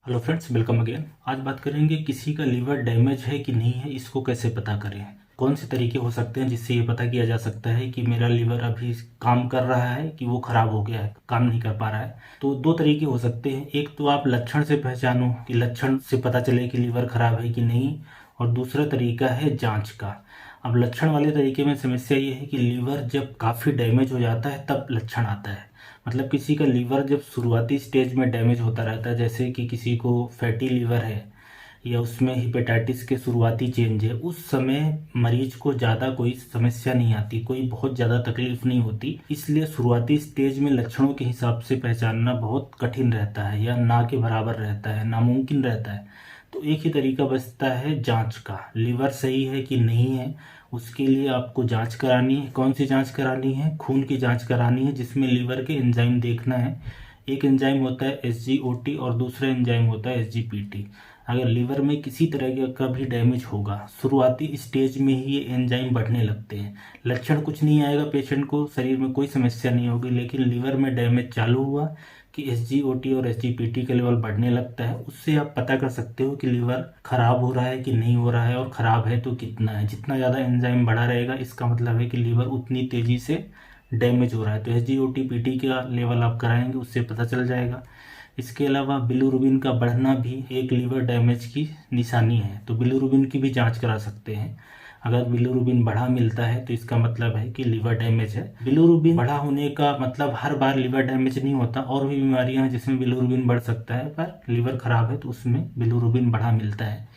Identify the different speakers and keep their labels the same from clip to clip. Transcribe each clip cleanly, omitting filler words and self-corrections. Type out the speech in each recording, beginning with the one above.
Speaker 1: Hello friends, welcome again. आज बात करेंगे किसी का लीवर डैमेज है कि नहीं है, इसको कैसे पता करें। कौन से तरीके हो सकते हैं जिससे ये पता किया जा सकता है कि मेरा लीवर अभी काम कर रहा है कि वो खराब हो गया है, काम नहीं कर पा रहा है। तो दो तरीके हो सकते हैं। एक तो आप लक्षण से पहचानो कि लक्षण से पता चले कि लीवर खराब है कि नहीं, और दूसरा तरीका है जांच का। अब लक्षण वाले तरीके में समस्या ये है कि लीवर जब काफ़ी डैमेज हो जाता है तब लक्षण आता है। मतलब किसी का लीवर जब शुरुआती स्टेज में डैमेज होता रहता है, जैसे कि किसी को फैटी लीवर है या उसमें हिपेटाइटिस के शुरुआती चेंज है, उस समय मरीज को ज़्यादा कोई समस्या नहीं आती, कोई बहुत ज़्यादा तकलीफ नहीं होती। इसलिए शुरुआती स्टेज में लक्षणों के हिसाब से पहचानना बहुत कठिन रहता है या ना के बराबर रहता है, नामुमकिन रहता है। तो एक ही तरीका बचता है जांच का। लीवर सही है कि नहीं है, उसके लिए आपको जांच करानी है। कौन सी जांच करानी है? खून की जांच करानी है, जिसमें लीवर के एंजाइम देखना है। एक एंजाइम होता है SGOT और दूसरा एंजाइम होता है SGPT। अगर लीवर में किसी तरह का भी डैमेज होगा, शुरुआती स्टेज में ही ये एंजाइम बढ़ने लगते हैं। लक्षण कुछ नहीं आएगा, पेशेंट को शरीर में कोई समस्या नहीं होगी, लेकिन लीवर में डैमेज चालू हुआ कि SGOT और SGPT का लेवल बढ़ने लगता है। उससे आप पता कर सकते हो कि लीवर खराब हो रहा है कि नहीं हो रहा है, और खराब है तो कितना है। जितना ज़्यादा एंजाइम बढ़ा रहेगा, इसका मतलब है कि लीवर उतनी तेज़ी से डैमेज हो रहा है। तो SGOT PT का लेवल आप कराएंगे, उससे पता चल जाएगा। इसके अलावा बिलिरुबिन का बढ़ना भी एक लीवर डैमेज की निशानी है, तो बिलिरुबिन की भी जांच करा सकते हैं। अगर बिलिरुबिन बढ़ा मिलता है तो इसका मतलब है कि लीवर डैमेज है। बिलिरुबिन बढ़ा होने का मतलब हर बार लीवर डैमेज नहीं होता, और भी बीमारियां हैं जिसमें बिलिरुबिन बढ़ सकता है, पर लीवर खराब है तो उसमें बिलिरुबिन बढ़ा मिलता है।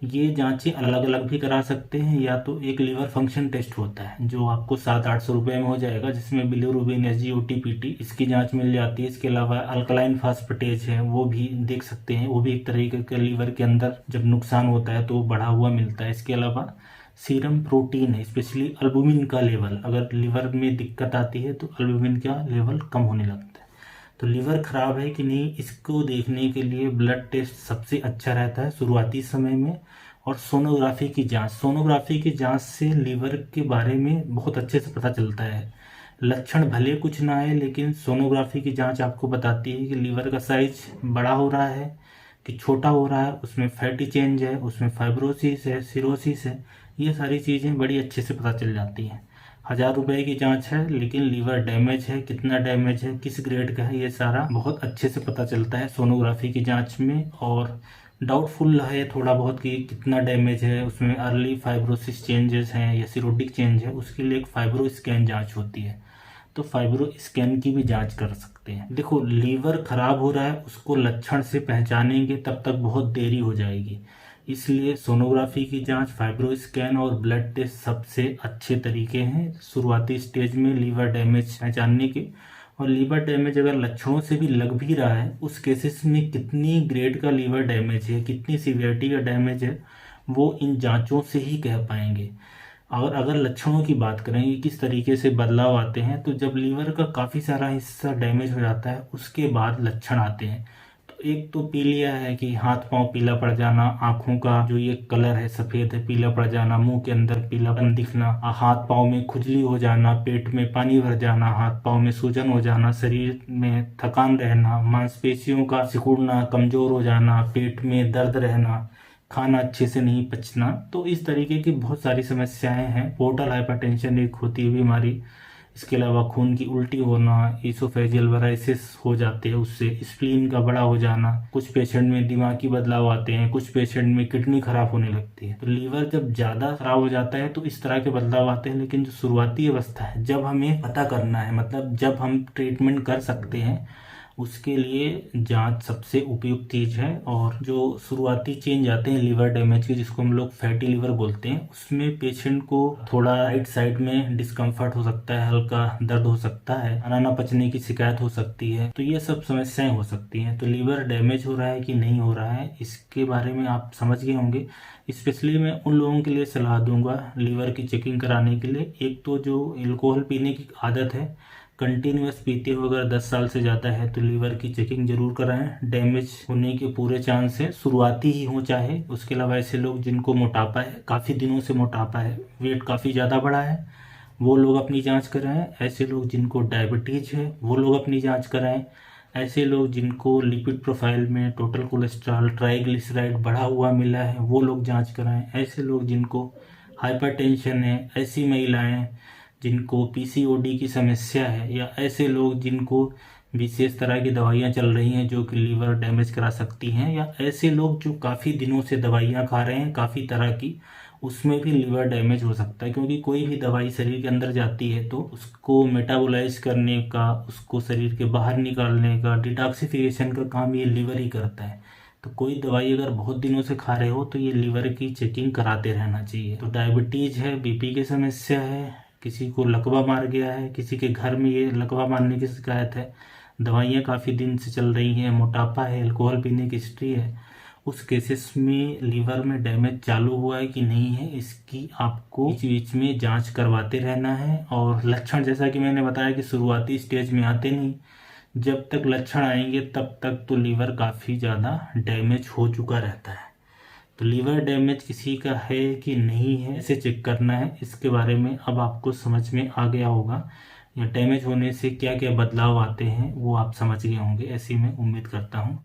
Speaker 1: ये जांचें अलग अलग भी करा सकते हैं, या तो एक लीवर फंक्शन टेस्ट होता है जो आपको 700-800 रुपये में हो जाएगा, जिसमें बिलिरुबिन SGOT PT इसकी जांच मिल जाती है। इसके अलावा अल्कलाइन फास्फेटेज है, वो भी देख सकते हैं। वो भी एक तरीके का लीवर के अंदर जब नुकसान होता है तो बढ़ा हुआ मिलता है। इसके अलावा सीरम प्रोटीन है, स्पेशली अल्बुमिन का लेवल, अगर लीवर में दिक्कत आती है तो अल्बुमिन का लेवल कम होने लगता है। तो लीवर खराब है कि नहीं, इसको देखने के लिए ब्लड टेस्ट सबसे अच्छा रहता है शुरुआती समय में, और सोनोग्राफी की जांच। सोनोग्राफी की जांच से लीवर के बारे में बहुत अच्छे से पता चलता है। लक्षण भले कुछ ना आए, लेकिन सोनोग्राफी की जांच आपको बताती है कि लीवर का साइज बड़ा हो रहा है कि छोटा हो रहा है, उसमें फैटी चेंज है, उसमें फाइब्रोसिस है, सिरोसिस है। ये सारी चीज़ें बड़ी अच्छे से पता चल जाती हैं। 1000 रुपये की जांच है, लेकिन लीवर डैमेज है, कितना डैमेज है, किस ग्रेड का है, ये सारा बहुत अच्छे से पता चलता है सोनोग्राफी की जांच में। और डाउटफुल है थोड़ा बहुत कि कितना डैमेज है, उसमें अर्ली फाइब्रोसिस चेंजेस हैं या सिरोटिक चेंज है, उसके लिए एक फाइब्रो स्कैन जांच होती है। तो फाइब्रो स्कैन की भी जांच कर सकते हैं। देखो, लीवर खराब हो रहा है, उसको लक्षण से पहचानेंगे तब तक बहुत देरी हो जाएगी। इसलिए सोनोग्राफी की जांच, फाइब्रो स्कैन और ब्लड टेस्ट सबसे अच्छे तरीके हैं शुरुआती स्टेज में लीवर डैमेज पहचानने के। और लीवर डैमेज अगर लक्षणों से भी लग भी रहा है, उस केसेस में कितनी ग्रेड का लीवर डैमेज है, कितनी सीवियरिटी का डैमेज है, वो इन जांचों से ही कह पाएंगे। और अगर लक्षणों की बात करें कि किस तरीके से बदलाव आते हैं, तो जब लीवर का काफ़ी सारा हिस्सा डैमेज हो जाता है उसके बाद लक्षण आते हैं। तो एक तो पीलिया है कि हाथ पांव पीला पड़ जाना, आंखों का जो ये कलर है सफ़ेद है पीला पड़ जाना, मुंह के अंदर पीलापन दिखना, हाथ पांव में खुजली हो जाना, पेट में पानी भर जाना, हाथ पांव में सूजन हो जाना, शरीर में थकान रहना, मांसपेशियों का सिकुड़ना, कमज़ोर हो जाना, पेट में दर्द रहना, खाना अच्छे से नहीं पचना। तो इस तरीके की बहुत सारी समस्याएं हैं। पोर्टल हाइपरटेंशन एक होती है बीमारी। इसके अलावा खून की उल्टी होना, इसोफेजियल वेराइसिस हो जाते हैं उससे, स्प्लीन का बड़ा हो जाना, कुछ पेशेंट में दिमागी बदलाव आते हैं, कुछ पेशेंट में किडनी खराब होने लगती है। तो लीवर जब ज़्यादा खराब हो जाता है तो इस तरह के बदलाव आते हैं। लेकिन जो शुरुआती अवस्था है, जब हमें पता करना है, मतलब जब हम ट्रीटमेंट कर सकते हैं, उसके लिए जांच सबसे उपयुक्त चीज़ है। और जो शुरुआती चेंज आते हैं लीवर डैमेज के, जिसको हम लोग फैटी लीवर बोलते हैं, उसमें पेशेंट को थोड़ा राइट साइड में डिस्कम्फर्ट हो सकता है, हल्का दर्द हो सकता है, खाना न पचने की शिकायत हो सकती है। तो ये सब समस्याएं हो सकती हैं। तो लीवर डैमेज हो रहा है कि नहीं हो रहा है, इसके बारे में आप समझ गए होंगे। स्पेशली मैं उन लोगों के लिए सलाह दूंगा लीवर की चेकिंग कराने के लिए। एक तो जो एल्कोहल पीने की आदत है, कंटिन्यूस पीते हो अगर 10 साल से ज़्यादा है, तो लीवर की चेकिंग जरूर कराएं। डैमेज होने के पूरे चांस है, शुरुआती ही हो चाहे। उसके अलावा ऐसे लोग जिनको मोटापा है, काफ़ी दिनों से मोटापा है, वेट काफ़ी ज़्यादा बढ़ा है, वो लोग अपनी जांच कराएं। ऐसे लोग जिनको डायबिटीज़ है वो लोग अपनी जांच कराएं। ऐसे लोग जिनको लिपिड प्रोफाइल में टोटल कोलेस्ट्रॉल, ट्राइग्लिसराइड बढ़ा हुआ मिला है, वो लोग जांच कराएं। ऐसे लोग जिनको हाइपरटेंशन है, ऐसी महिलाएं जिनको पीसीओडी की समस्या है, या ऐसे लोग जिनको विशेष तरह की दवाइयाँ चल रही हैं जो कि लीवर डैमेज करा सकती हैं, या ऐसे लोग जो काफ़ी दिनों से दवाइयाँ खा रहे हैं काफ़ी तरह की, उसमें भी लीवर डैमेज हो सकता है। क्योंकि कोई भी दवाई शरीर के अंदर जाती है तो उसको मेटाबोलाइज करने का, उसको शरीर के बाहर निकालने का, डिटॉक्सिफिकेशन का काम ये लीवर ही करता है। तो कोई दवाई अगर बहुत दिनों से खा रहे हो तो ये लीवर की चेकिंग कराते रहना चाहिए। तो डायबिटीज़ है, बीपी की समस्या है, किसी को लकवा मार गया है, किसी के घर में ये लकवा मारने की शिकायत है, दवाइयाँ काफ़ी दिन से चल रही हैं, मोटापा है, अल्कोहल पीने की हिस्ट्री है, उस केसेस में लीवर में डैमेज चालू हुआ है कि नहीं है, इसकी आपको बीच बीच में जांच करवाते रहना है। और लक्षण जैसा कि मैंने बताया कि शुरुआती स्टेज में आते नहीं, जब तक लक्षण आएंगे तब तक तो लीवर काफ़ी ज़्यादा डैमेज हो चुका रहता है। तो लीवर डैमेज किसी का है कि नहीं है, इसे चेक करना है। इसके बारे में अब आपको समझ में आ गया होगा, या डैमेज होने से क्या क्या बदलाव आते हैं वो आप समझ गए होंगे, ऐसी मैं उम्मीद करता हूँ।